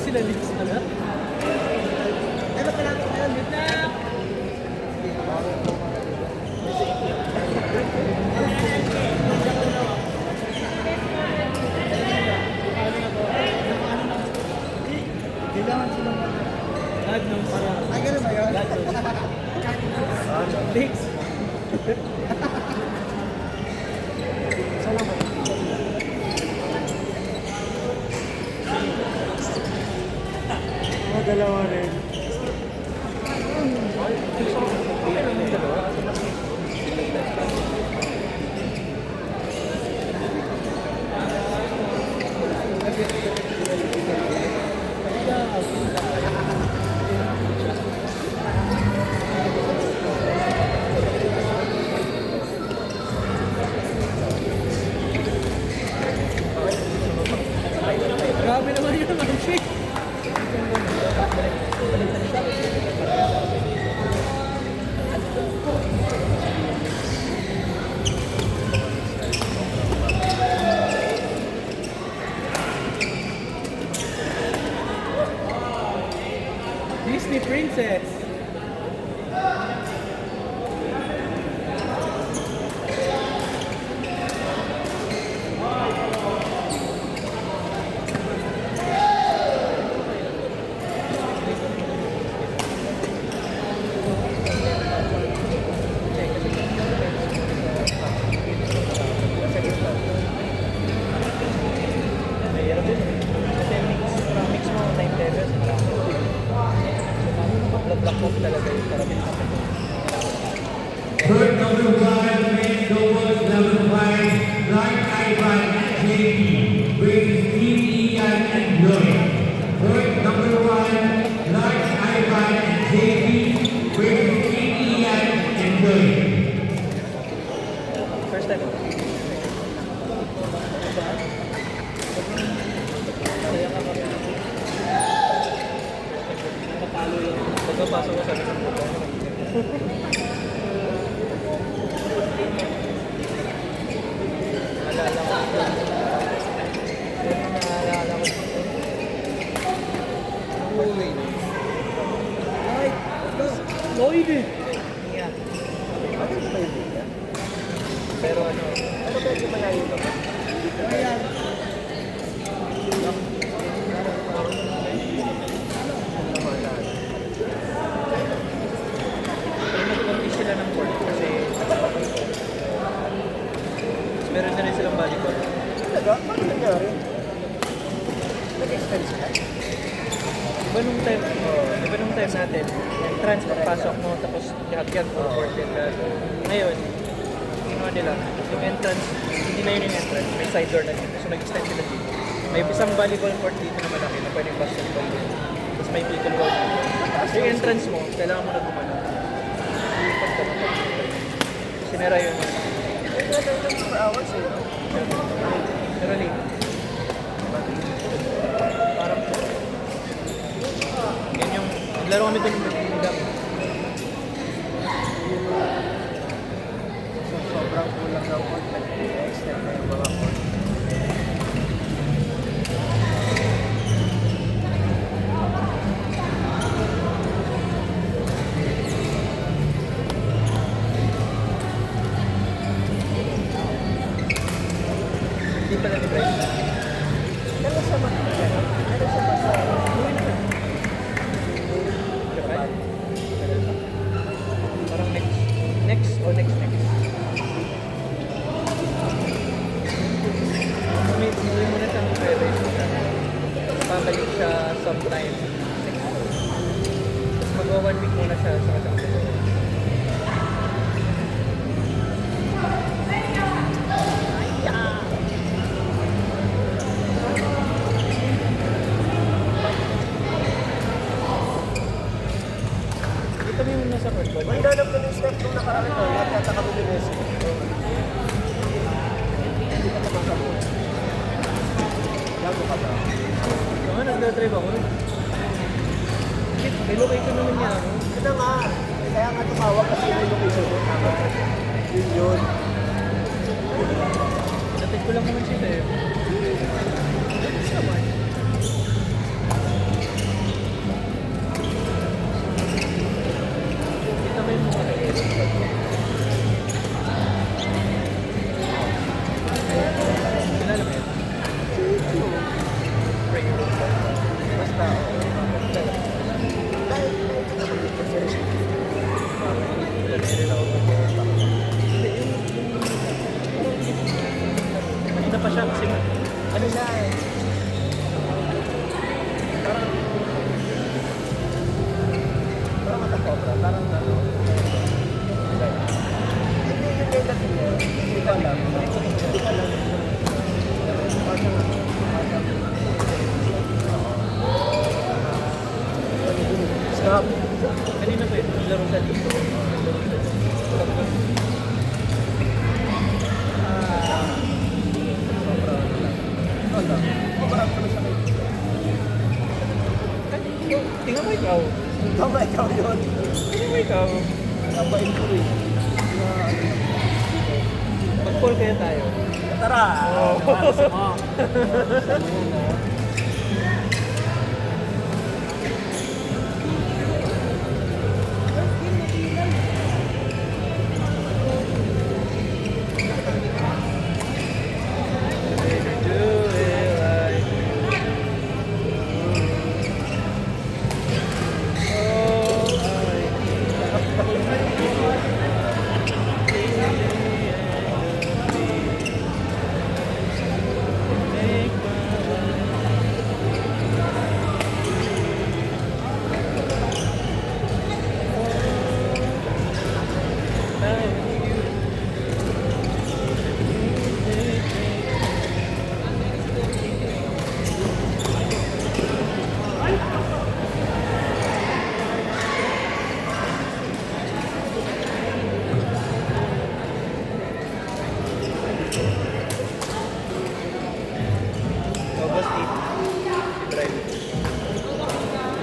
sila Lips pala. Ano pala ito na? Lips na! Kailangan silang live nung para... Ay, gano'n ba yun? Lips! Salamat. Dalawa rin. Grabe naman yun, Mansi. Disney Princess. Bird number 1, Red Lobos number 5, Light Ivan and JP, with Steve Ian and Lloyd. Bird number 1, Light Ivan and JP, with Steve Ian and Lloyd. First time. Napalo yung pagkapasok ko sa isang buto. Naalala ko ito. Naalala ko ito. Ay! Lloyd eh! Yeah. Pero ano ba yung malayo ka ba? Ayan. Sila ng court kasi meron na rin silang volleyball. Talaga? Paano nangyari? Nag-extend sila? Diba nung time natin, entrance pagpasok mo tapos lahat for court din. Ngayon, ginawa nila, yung entrance, hindi na yun yung entrance, may side door na dito. So nag-extend sila dito. May isang volleyball court dito na malaki na pwedeng basketball din. Tapos may pickleball dito. Yung entrance mo, kailangan mo na gumano. Sinera yun. Per hours eh. Pero late. Parang yan yung naglaro kami doon ng dam. Sobrang kulang daw ko. Nag-extend na yung mga court. Hindi pala ni Bryce. Kailan siya mag-ano? Kailan siya basta? Japan? Parang next o next. Umuwi muna siya ng pre-race siya. Pabalik siya sometime. Tapos mag-1 week muna siya sa kasang kami muna sa court. Ang ganap ko ng step nung nakaraan ko. Nagkata kami ni Messi. Hindi ka tamakabot. Gago ka ba? Oo, nagdadrive ako. May location naman niya ako. Ito nga. Kaya nga tumawag kasi yung location mo. Tama. Yun. Natid ko lang naman siya eh. parang ano. Hindi yun yung kasi niya. Hindi ko alam. Hindi ko alam. Stop. Kanina pa yun, laro sa dito. Ano? Mabarap ka na sa kayo. Tingnan mo ikaw. Tama, ikaw yun. Tingnan mo ikaw. Nabain ko eh. Mag-call kaya tayo. Tara! Oh. Gusto mo. Ano yan, ah? August 8, drive.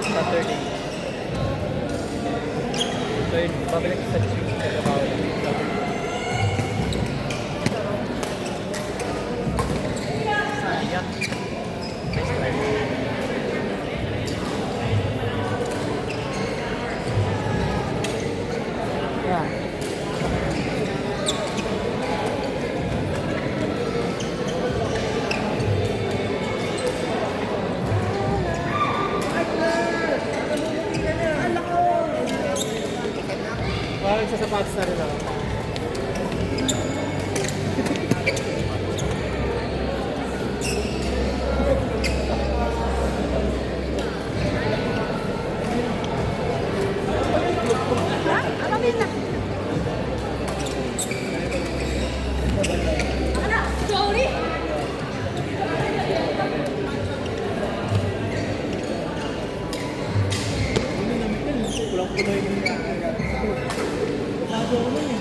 Saturday. So yun, babalik sa Tuesday sa trabaho. Sayang. Nice drive. Yan. Parang sa sapatos na rin ako. Kulang-kulo yung Tago ko nun eh.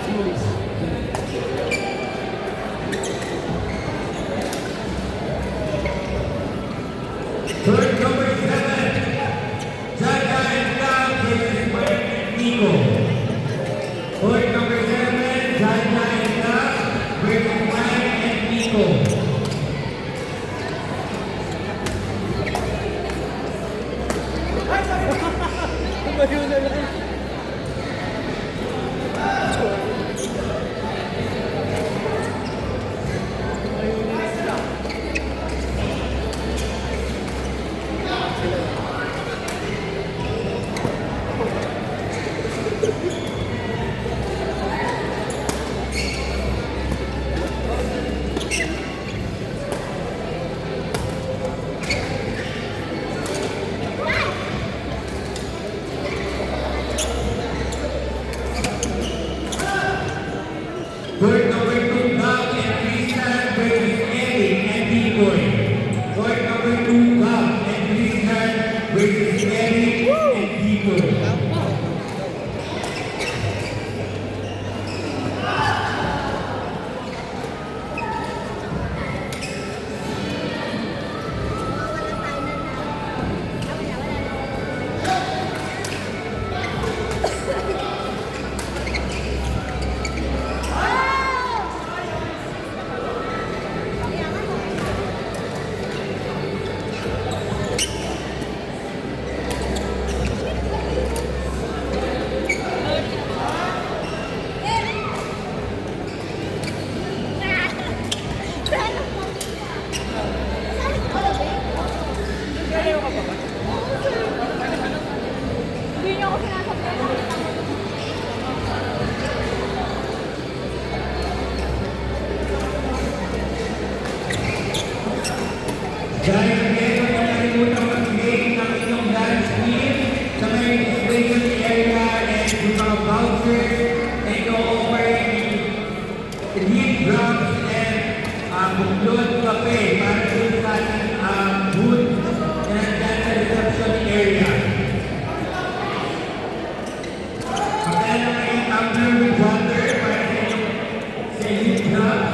Simulis. Third number 7, Jaja and Cam versus Mike and Nico. Third number 7, Jaja and Cam versus Mike and Nico. bouncers take over the heat drums and buklod kape para dun sa booth na nandyan sa reception area. Magkaya na kayo tumbler with water para sa heat drums.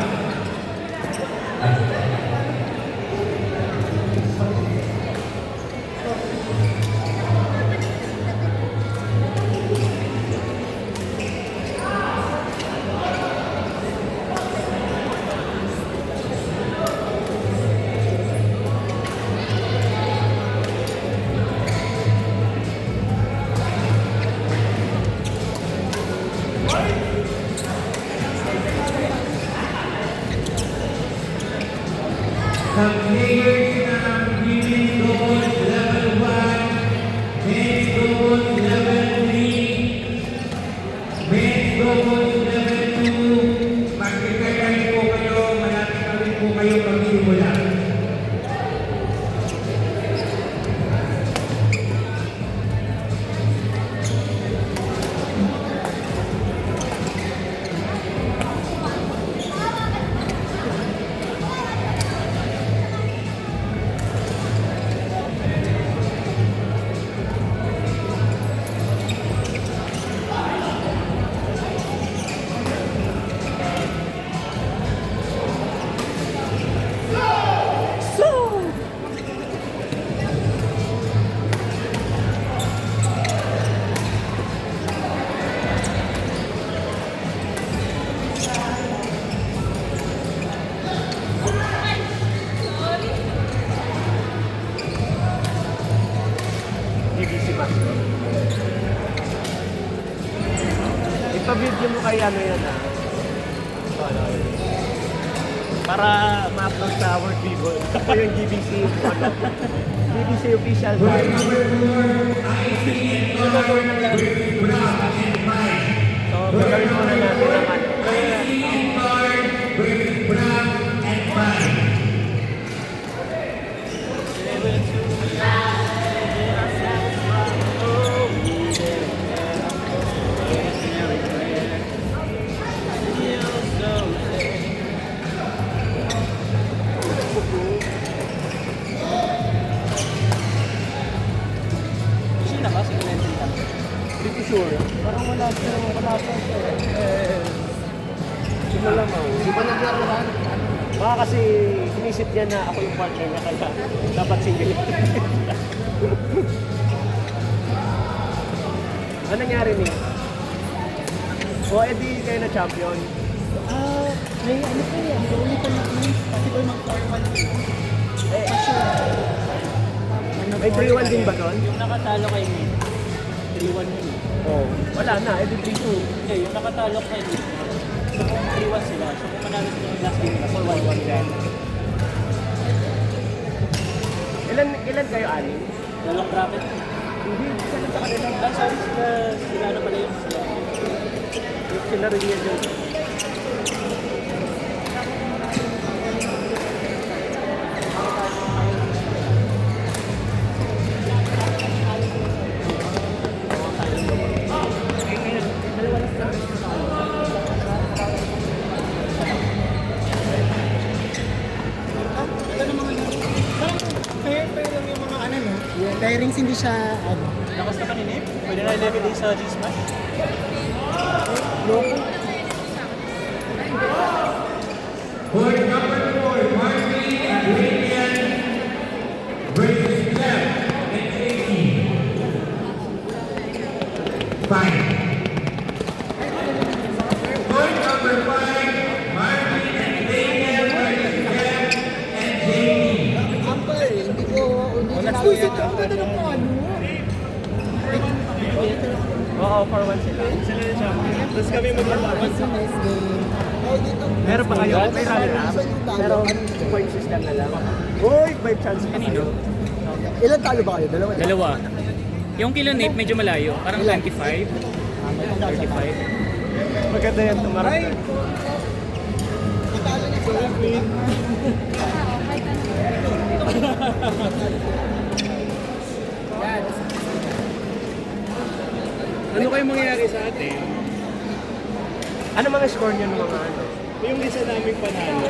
Some players ng women's doubles level 1, men's doubles level 3, men's doubles level 2. Mag-prepare na rin po kayo, malapit na rin po kayo magsimula. Ipa-video mo kay ano yan para ma-upload sa our Vivo. Ito yung GBC. GBC official site. So, gagawin muna natin naman. Hindi ko sure. Parang wala siya. Sino lang ako. Di ba naglaruhan? Baka kasi inisip niya na ako yung partner niya kaya dapat single. Ano nangyari niya? O edi kayo na champion. May ano pa yan, only pa na kasi ko mag-forward May 3-1 din ba doon? Yung nakatalo kay Nick, 3-1 yun. Oo. Wala na, edi 3-2. Hindi, yung nakatalo kay Nick, so kung 3-1 sila, so kung manalo sila yung last game nila, 4-1 yan. Ilan kayo, anim? Dalawang bracket. Hindi, isa lang sa kanila. Sorry, sila na pala yung sila. Sila rin yan dyan. fair lang yung mga ano no. Yung pairings hindi siya Lakas naman ni Nick. Pwede na 11 days sa G-Smash. loko. Court number 4, Marjorie and Radian versus Clem and Tracy. Fine. Court number 5, Marjorie and Radian versus Clem and Jamie. Ampay, hindi ko Susit ako ba ng ano? Oo, 4-1 sila. Sila yung champion. Tapos kami mag-4-1 sa Nice game. Oh, dito. Meron pa kayo? May rally na? Pero point system na lang. Uy, may chance pa kayo. Ilan talo ba kayo? Dalawa? Dalawa. Yung kilo Nate medyo malayo. Parang 25, 35. Maganda yan tumarap. Natalo na sila. Ano kayo mangyayari sa atin? Ano mga score niyo ng mga ano? Yung isa namin panalo,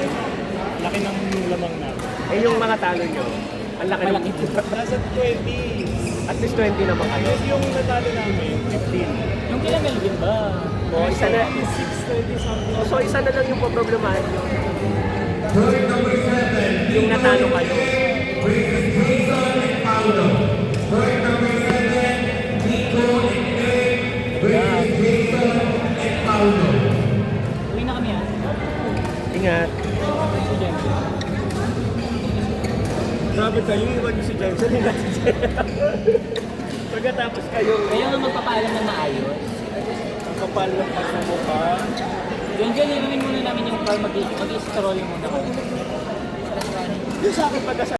laki ng lamang namin. Eh yung mga talo niyo, ang laki ng Nasa 20. At least 20 naman kayo. Yung natalo namin, 15. Yung kila Melvin ba? O, isa na, 6, 20 something. so isa na lang yung problemahin nyo. Third number 7, Yung natalo kayo. versus Jason and Paulo. Third number 7, Nico and Eric versus Jason and Paulo. Uwi na kami ah. Ingat. Grabe kayo, iwan niyo si Jensen. Pagkatapos kayo, Kayo nga magpapaalam ng maayos. Ang kapal ng pagmumukha. Yung dyan, inumin muna namin yung car, mag-i-stroll muna kami. yung sa akin pagkasa